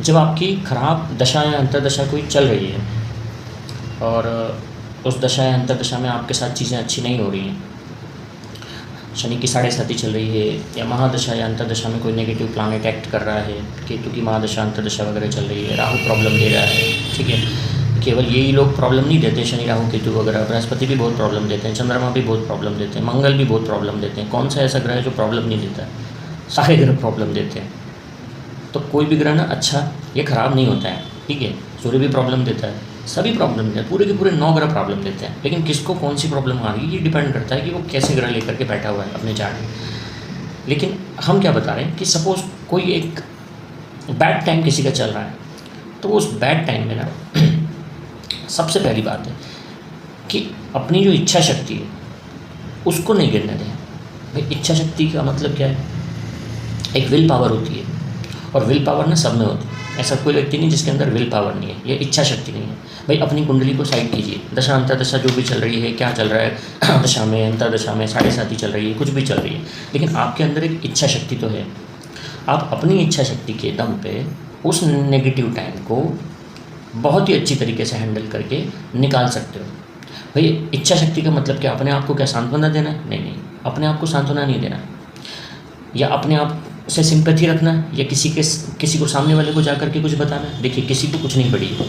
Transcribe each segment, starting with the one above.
जब आपकी खराब दशा या अंतर्दशा कोई चल रही है और उस दशा या अंतर्दशा में आपके साथ चीज़ें अच्छी नहीं हो रही हैं, शनि की 7.5 चल रही है या महादशा या अंतर्दशा में कोई नेगेटिव प्लानेट एक्ट कर रहा है, केतु की महादशा अंतर्दशा वगैरह चल रही है, राहु प्रॉब्लम दे रहा है, ठीक है। केवल यही लोग प्रॉब्लम नहीं देते, शनि राहु केतु वगैरह, बृहस्पति भी बहुत प्रॉब्लम देते हैं, चंद्रमा भी बहुत प्रॉब्लम देते हैं, मंगल भी बहुत प्रॉब्लम देते हैं। कौन सा ऐसा ग्रह है जो प्रॉब्लम नहीं देता है? सारे ग्रह प्रॉब्लम देते हैं। तो कोई भी ग्रह ना अच्छा या ख़राब नहीं होता है, ठीक है। सूर्य भी प्रॉब्लम देता है, सभी प्रॉब्लम देते हैं, पूरे के पूरे 9 ग्रह प्रॉब्लम देते हैं। लेकिन किसको कौन सी प्रॉब्लम आ रही है ये डिपेंड करता है कि वो कैसे ग्रह लेकर के बैठा हुआ है अपने चार्ट में। लेकिन हम क्या बता रहे हैं कि सपोज़ कोई एक बैड टाइम किसी का चल रहा है, तो उस बैड टाइम में ना सबसे पहली बात है कि अपनी जो इच्छा शक्ति है उसको नहीं गिरने दें। भाई इच्छा शक्ति का मतलब क्या है? एक विल पावर होती है, और विल पावर ना सब में होती है। ऐसा कोई व्यक्ति नहीं जिसके अंदर विल पावर नहीं है, ये इच्छा शक्ति नहीं है। भाई अपनी कुंडली को साइड कीजिए, दशा अंतर्दशा जो भी चल रही है, क्या चल रहा है दशा में अंतर्दशा में 7.5 चल रही है, कुछ भी चल रही है, लेकिन आपके अंदर एक इच्छा शक्ति तो है। आप अपनी इच्छा शक्ति के दम पे उस नेगेटिव टाइम को बहुत ही अच्छी तरीके से हैंडल करके निकाल सकते हो। भाई इच्छा शक्ति का मतलब क्या? अपने आप को क्या सांत्वना देना? नहीं, अपने आप को सांत्वना नहीं देना, या अपने आप से सिंपैथी रखना, या किसी को सामने वाले को जा कर के कुछ बताना। देखिए किसी को कुछ नहीं पड़ी है,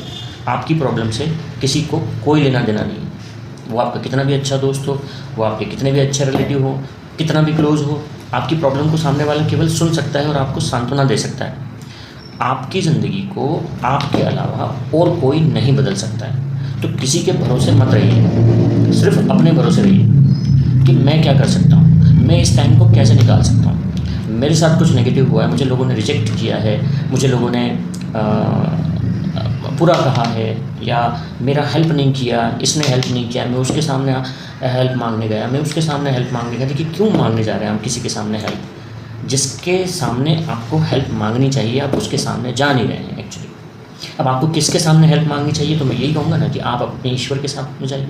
आपकी प्रॉब्लम से किसी को कोई लेना देना नहीं है। वो आपका कितना भी अच्छा दोस्त हो, वो आपके कितने भी अच्छे रिलेटिव हो, कितना भी क्लोज हो, आपकी प्रॉब्लम को सामने वाला केवल सुन सकता है और आपको सांत्वना दे सकता है। आपकी ज़िंदगी को आपके अलावा और कोई नहीं बदल सकता है। तो किसी के भरोसे मत रहिए, सिर्फ अपने भरोसे रहिए कि मैं क्या कर सकता हूँ, मैं इस टाइम को कैसे निकाल सकता हूँ। मेरे साथ कुछ नेगेटिव हुआ है, मुझे लोगों ने रिजेक्ट किया है, मुझे लोगों ने बुरा कहा है, या मेरा हेल्प नहीं किया, इसने हेल्प नहीं किया, मैं उसके सामने हेल्प मांगने गया, मैं उसके सामने हेल्प मांगने गया। देखिए क्यों मांगने जा रहे हैं हम किसी के सामने हेल्प? जिसके सामने आपको हेल्प मांगनी चाहिए आप उसके सामने जा नहीं रहे हैं एक्चुअली। अब आपको किसके सामने हेल्प मांगनी चाहिए? तो मैं यही कहूँगा ना कि आप अपने ईश्वर के सामने जाइए,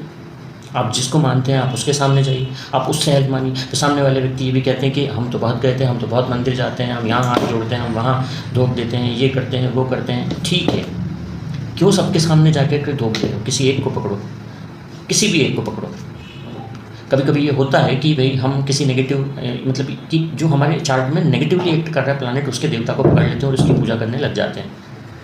आप जिसको मानते हैं आप उसके सामने जाइए, आप उससे हेल्प मांगिए। तो सामने वाले व्यक्ति ये भी कहते हैं कि हम तो बहुत गए थे, हम तो बहुत मंदिर जाते हैं, हम यहाँ हाथ जोड़ते हैं, हम वहाँ धोख देते हैं, ये करते हैं, वो करते हैं। ठीक है, क्यों सबके सामने जाकर धोख दे रहे हो? किसी एक को पकड़ो, किसी भी एक को पकड़ो। कभी कभी ये होता है कि भाई हम किसी नेगेटिव मतलब कि जो हमारे चार्ट में नेगेटिवली एक्ट कर रहा है प्लानेट, उसके देवता को पकड़ लेते हैं और उसकी पूजा करने लग जाते हैं,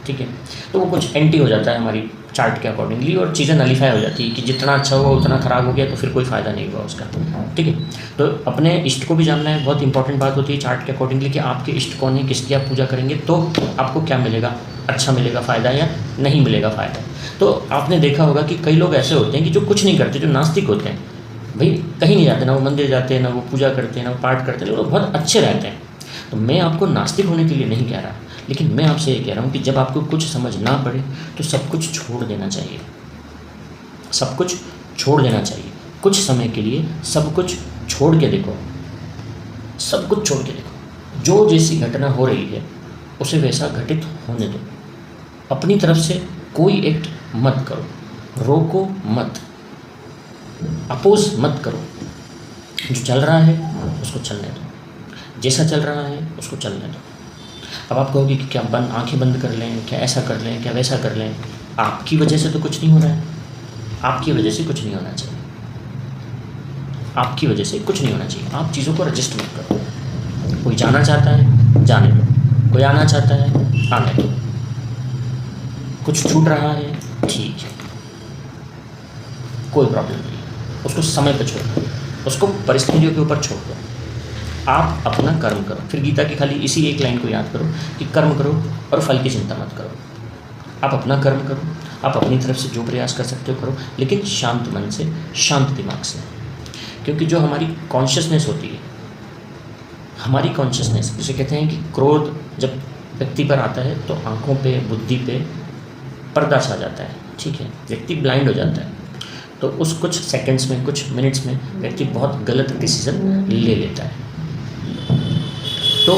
ठीक है। तो वो कुछ एंटी हो जाता है हमारी चार्ट के अकॉर्डिंगली, और चीज़ें नलीफाई हो जाती है कि जितना अच्छा हुआ उतना ख़राब हो गया, तो फिर कोई फ़ायदा नहीं हुआ उसका, ठीक है। तो अपने इष्ट को भी जानना है, बहुत इंपॉर्टेंट बात होती है चार्ट के अकॉर्डिंगली कि आपके इष्ट कौन है, किसकी आप पूजा करेंगे तो आपको क्या मिलेगा, अच्छा मिलेगा फ़ायदा या नहीं मिलेगा फ़ायदा। तो आपने देखा होगा कि कई लोग ऐसे होते हैं कि जो कुछ नहीं करते, जो नास्तिक होते हैं, भाई कहीं नहीं जाते, ना वो मंदिर जाते हैं, ना वो पूजा करते हैं, ना वो पाठ करते हैं, लोग बहुत अच्छे रहते हैं। तो मैं आपको नास्तिक होने के लिए नहीं कह रहा, लेकिन मैं आपसे ये कह रहा हूँ कि जब आपको कुछ समझ ना पड़े तो सब कुछ छोड़ देना चाहिए, सब कुछ छोड़ देना चाहिए। कुछ समय के लिए सब कुछ छोड़ के देखो, सब कुछ छोड़ के देखो। जो जैसी घटना हो रही है उसे वैसा घटित होने दो। अपनी तरफ से कोई एक्ट मत करो, रोको मत, अपोज मत करो। जो चल रहा है उसको चलने दो, जैसा चल रहा है उसको चलने दो। अब आप कहोगे कि क्या आंखें बंद कर लें, क्या ऐसा कर लें, क्या वैसा कर लें? आपकी वजह से तो कुछ नहीं हो रहा है, आपकी वजह से कुछ नहीं होना चाहिए, आपकी वजह से कुछ नहीं होना चाहिए। आप चीज़ों को रजिस्ट मत करो। कोई जाना चाहता है जाने दो, कोई आना चाहता है आने दो। कुछ छूट रहा है ठीक है, कोई प्रॉब्लम नहीं, उसको समय पर छोड़ दो, उसको परिस्थितियों के ऊपर छोड़ दो। आप अपना कर्म करो। फिर गीता की खाली इसी एक लाइन को याद करो कि कर्म करो और फल की चिंता मत करो। आप अपना कर्म करो, आप अपनी तरफ से जो प्रयास कर सकते हो करो, लेकिन शांत मन से, शांत दिमाग से। क्योंकि जो हमारी कॉन्शियसनेस होती है, हमारी कॉन्शियसनेस जिसे कहते हैं कि क्रोध जब व्यक्ति पर आता है तो आँखों पे, बुद्धि पे पर्दा छा जाता है, ठीक है, व्यक्ति ब्लाइंड हो जाता है। तो उस कुछ सेकंड्स में, कुछ मिनट्स में व्यक्ति बहुत गलत डिसीजन ले लेता है। तो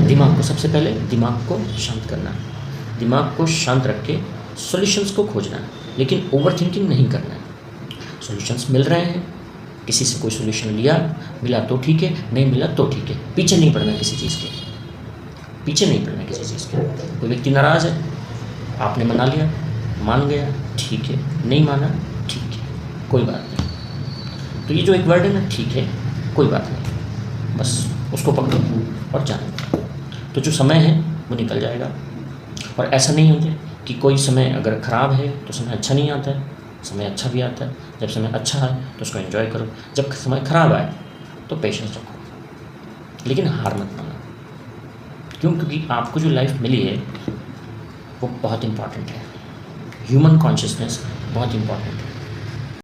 दिमाग को, सबसे पहले दिमाग को शांत करना है, दिमाग को शांत रख के सॉल्यूशंस को खोजना है, लेकिन ओवर थिंकिंग नहीं करना है। सॉल्यूशंस मिल रहे हैं, किसी से कोई सॉल्यूशन लिया, मिला तो ठीक है, नहीं मिला तो ठीक है। पीछे नहीं पड़ना किसी चीज़ के, पीछे नहीं पड़ना किसी चीज़ के। कोई व्यक्ति नाराज़ है, आपने मना लिया, मान गया, ठीक है, नहीं माना, ठीक है, कोई बात नहीं। तो ये जो एक वर्ड है ना, ठीक है, कोई बात नहीं, बस उसको पकड़ो और जानो। तो जो समय है वो निकल जाएगा। और ऐसा नहीं होता कि कोई समय अगर ख़राब है तो समय अच्छा नहीं आता है, समय अच्छा भी आता है। जब समय अच्छा है तो उसको एंजॉय करो, जब समय ख़राब आए तो पेशेंस रखो, लेकिन हार मत मानो। क्यों? क्योंकि आपको जो लाइफ मिली है वो बहुत इम्पॉर्टेंट है। ह्यूमन कॉन्शियसनेस बहुत इम्पॉर्टेंट है।